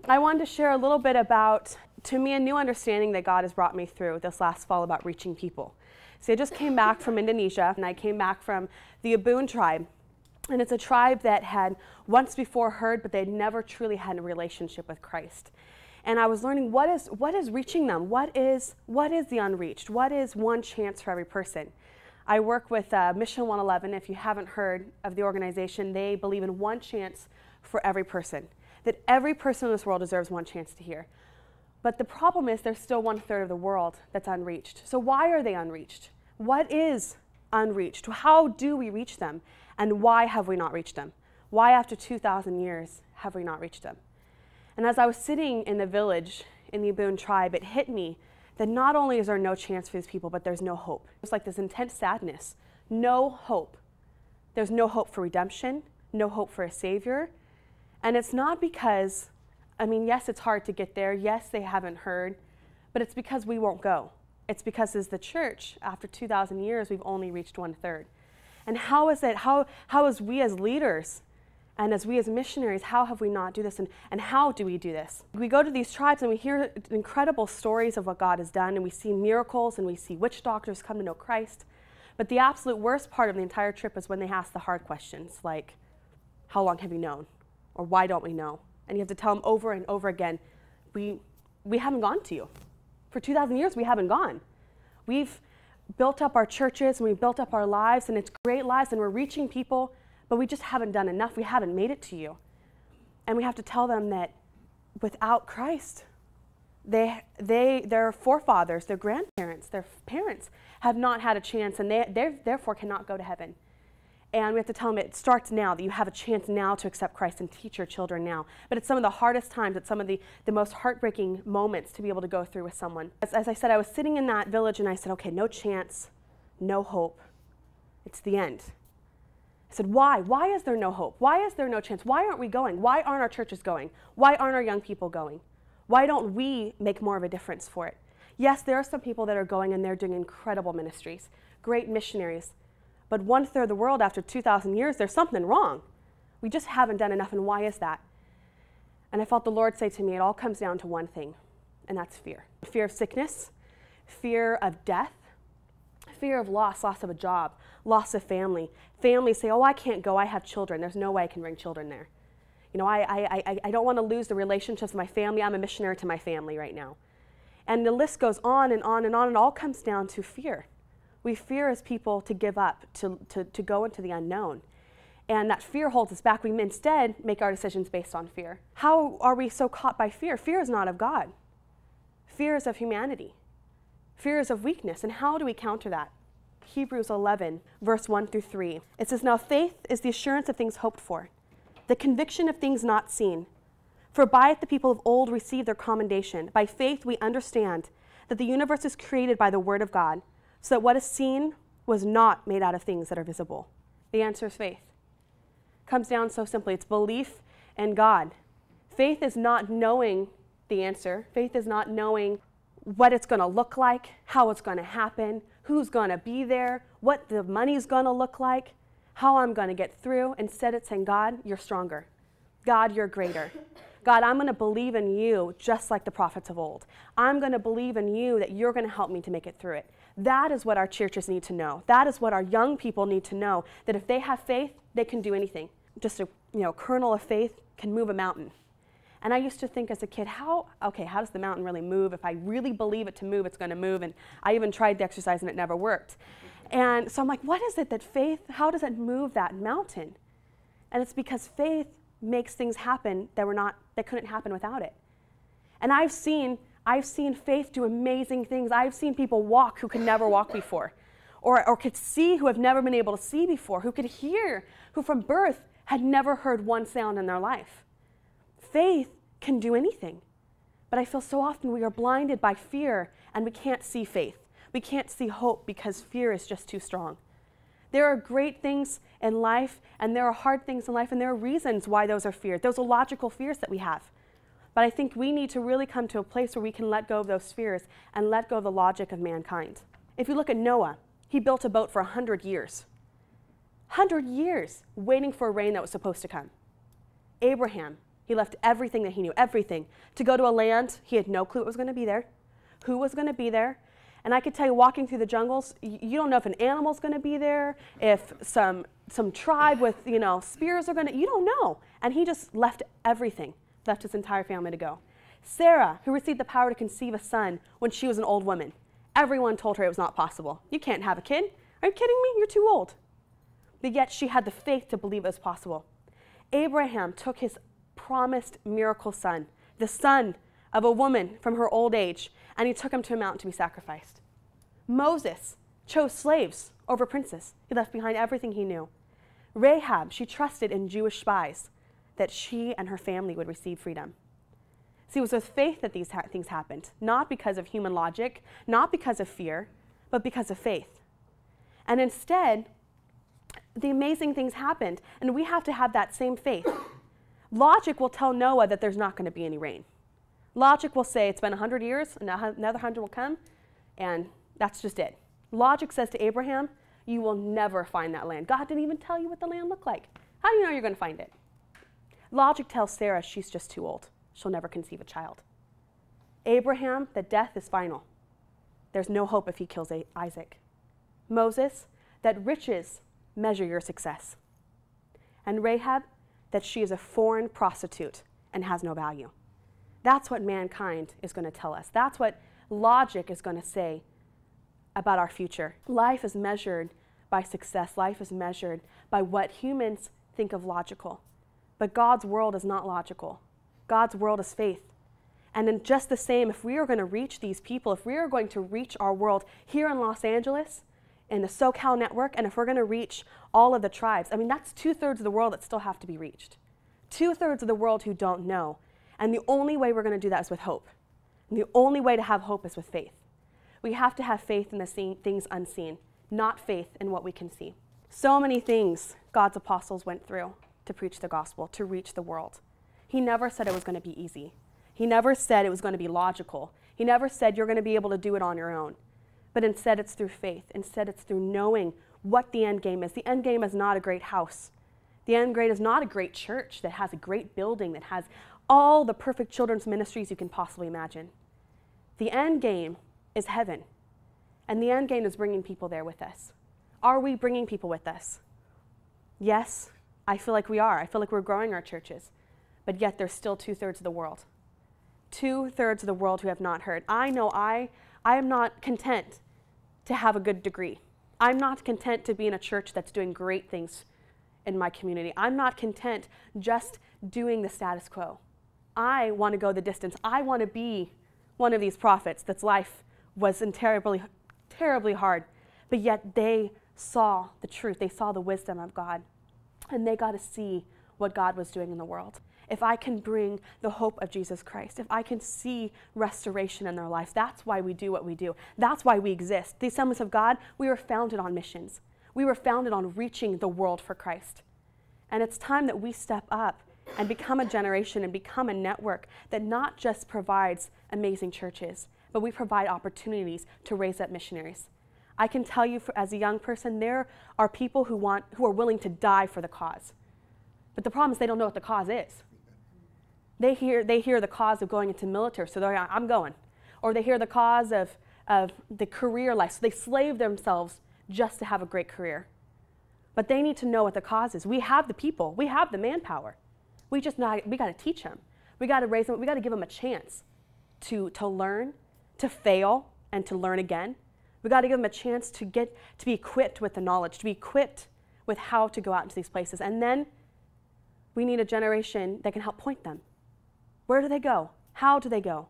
I wanted to share a little bit about, to me, a new understanding that God has brought me through this last fall about reaching people. So I just came back from Indonesia, and I came back from the Abun tribe. And it's a tribe that had once before heard, but they'd never truly had a relationship with Christ. And I was learning what is reaching them? What is the unreached? What is one chance for every person? I work with Mission 111. If you haven't heard of the organization, they believe in one chance for every person, that every person in this world deserves one chance to hear. But the problem is there's still 1/3 of the world that's unreached. So why are they unreached? What is unreached? How do we reach them? And why have we not reached them? Why after 2,000 years have we not reached them? And as I was sitting in the village in the Abun tribe, it hit me that not only is there no chance for these people, but there's no hope. It's like this intense sadness. No hope. There's no hope for redemption, no hope for a Savior. And it's not because, yes, it's hard to get there. Yes, they haven't heard, but it's because we won't go. It's because as the church, after 2,000 years, we've only reached 1/3. And how is it, how as we as leaders and as we as missionaries, how have we not do this? And how do we do this? We go to these tribes and we hear incredible stories of what God has done, and we see miracles and we see witch doctors come to know Christ. But the absolute worst part of the entire trip is when they ask the hard questions, like, how long have you known? Or why don't we know? And you have to tell them over and over again, we haven't gone to you. For 2,000 years, we haven't gone. We've built up our churches and we've built up our lives, and it's great lives, and we're reaching people, but we just haven't done enough. We haven't made it to you. And we have to tell them that without Christ, their forefathers, their grandparents, their parents have not had a chance, and they therefore cannot go to heaven. And we have to tell them it starts now, that you have a chance now to accept Christ and teach your children now. But it's some of the hardest times, it's some of the most heartbreaking moments to be able to go through with someone. As I said, I was sitting in that village and I said, okay, no chance, no hope. It's the end. I said, why? Why is there no hope? Why is there no chance? Why aren't we going? Why aren't our churches going? Why aren't our young people going? Why don't we make more of a difference for it? Yes, there are some people that are going and they're doing incredible ministries, great missionaries. But 1/3 of the world after 2,000 years, there's something wrong. We just haven't done enough, and why is that? And I felt the Lord say to me, it all comes down to one thing, and that's fear. Fear of sickness, fear of death, fear of loss of a job, loss of family. Families say, oh, I can't go, I have children. There's no way I can bring children there. I don't want to lose the relationships with my family. I'm a missionary to my family right now. And the list goes on and on and on. It all comes down to fear. We fear as people to give up, to go into the unknown. And that fear holds us back. We instead make our decisions based on fear. How are we so caught by fear? Fear is not of God. Fear is of humanity. Fear is of weakness. And how do we counter that? Hebrews 11, verse 1-3. It says, now faith is the assurance of things hoped for, the conviction of things not seen. For by it the people of old received their commendation. By faith we understand that the universe is created by the word of God, so that what is seen was not made out of things that are visible. The answer is faith. It comes down so simply. It's belief in God. Faith is not knowing the answer. Faith is not knowing what it's going to look like, how it's going to happen, who's going to be there, what the money's going to look like, how I'm going to get through. Instead, it's saying, God, you're stronger. God, you're greater. God, I'm going to believe in you just like the prophets of old. I'm going to believe in you that you're going to help me to make it through it. That is what our churches need to know. That is what our young people need to know, that if they have faith, they can do anything. Just a kernel of faith can move a mountain. And I used to think as a kid, how does the mountain really move? If I really believe it to move, it's going to move. And I even tried the exercise and it never worked. And so I'm like, what is it that faith, how does it move that mountain? And it's because faith makes things happen that couldn't happen without it. And I've seen faith do amazing things. I've seen people walk who could never walk before, or could see who have never been able to see before, who could hear, who from birth had never heard one sound in their life. Faith can do anything. But I feel so often we are blinded by fear and we can't see faith. We can't see hope because fear is just too strong. There are great things in life and there are hard things in life, and there are reasons why those are feared. Those are logical fears that we have. But I think we need to really come to a place where we can let go of those fears and let go of the logic of mankind. If you look at Noah, he built a boat for 100 years. 100 years waiting for a rain that was supposed to come. Abraham, He left everything that he knew, everything, to go to a land he had no clue what was going to be there, who was going to be there. And I could tell you, walking through the jungles, you don't know if an animal's going to be there, if some tribe with, spears are going to, you don't know. And he just left everything, left his entire family to go. Sarah, who received the power to conceive a son when she was an old woman, everyone told her it was not possible. You can't have a kid. Are you kidding me? You're too old. But yet she had the faith to believe it was possible. Abraham took his promised miracle son, the son of a woman from her old age, and he took him to a mountain to be sacrificed. Moses chose slaves over princes. He left behind everything he knew. Rahab, she trusted in Jewish spies that she and her family would receive freedom. See, it was with faith that these things happened, not because of human logic, not because of fear, but because of faith. And instead, the amazing things happened, and we have to have that same faith. Logic will tell Noah that there's not going to be any rain. Logic will say it's been 100 years, and another 100 will come, and that's just it. Logic says to Abraham, you will never find that land. God didn't even tell you what the land looked like. How do you know you're going to find it? Logic tells Sarah she's just too old. She'll never conceive a child. Abraham, that death is final. There's no hope if he kills Isaac. Moses, that riches measure your success. And Rahab, that she is a foreign prostitute and has no value. That's what mankind is going to tell us. That's what logic is going to say about our future. Life is measured by success. Life is measured by what humans think of logical. But God's world is not logical. God's world is faith. And in just the same, if we are going to reach these people, if we are going to reach our world here in Los Angeles, in the SoCal network, and if we're going to reach all of the tribes, that's 2/3 of the world that still have to be reached. 2/3 of the world who don't know. And the only way we're going to do that is with hope. And the only way to have hope is with faith. We have to have faith in the things unseen, not faith in what we can see. So many things God's apostles went through to preach the gospel, to reach the world. He never said it was going to be easy. He never said it was going to be logical. He never said you're going to be able to do it on your own. But instead it's through faith. Instead it's through knowing what the end game is. The end game is not a great house. The end game is not a great church that has a great building, that has all the perfect children's ministries you can possibly imagine. The end game is heaven. And the end game is bringing people there with us. Are we bringing people with us? Yes, I feel like we are. I feel like we're growing our churches. But yet there's still 2/3 of the world. 2/3 of the world who have not heard. I know I am not content to have a good degree. I'm not content to be in a church that's doing great things in my community. I'm not content just doing the status quo. I want to go the distance. I want to be one of these prophets that's life was terribly, terribly hard, but yet they saw the truth. They saw the wisdom of God, and they got to see what God was doing in the world. If I can bring the hope of Jesus Christ, if I can see restoration in their lives, that's why we do what we do. That's why we exist. The Assemblies of God, we were founded on missions. We were founded on reaching the world for Christ. And it's time that we step up and become a generation and become a network that not just provides amazing churches, but we provide opportunities to raise up missionaries. I can tell you as a young person, there are people who are willing to die for the cause. But the problem is they don't know what the cause is. They hear the cause of going into military, so they're like, I'm going. Or they hear the cause of the career life, so they slave themselves just to have a great career. But they need to know what the cause is. We have the people. We have the manpower. We got to teach them. We got to raise them. We got to give them a chance to learn, to fail, and to learn again. We got to give them a chance to be equipped with the knowledge, to be equipped with how to go out into these places. And then we need a generation that can help point them. Where do they go? How do they go?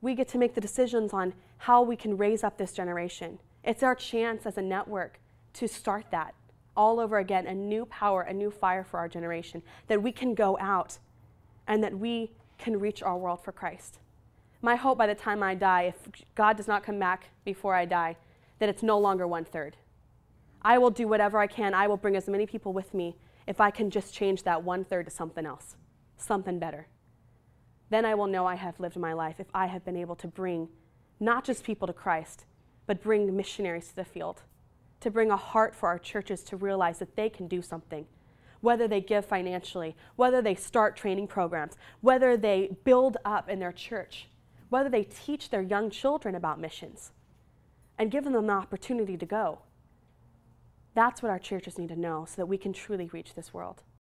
We get to make the decisions on how we can raise up this generation. It's our chance as a network to start that all over again, a new power, a new fire for our generation, that we can go out and that we can reach our world for Christ. My hope by the time I die, if God does not come back before I die, that it's no longer 1/3. I will do whatever I can. I will bring as many people with me if I can just change that 1/3 to something else, something better. Then I will know I have lived my life if I have been able to bring not just people to Christ, but bring missionaries to the field, to bring a heart for our churches to realize that they can do something. whether they give financially, whether they start training programs, whether they build up in their church, whether they teach their young children about missions and give them the opportunity to go. That's what our churches need to know so that we can truly reach this world.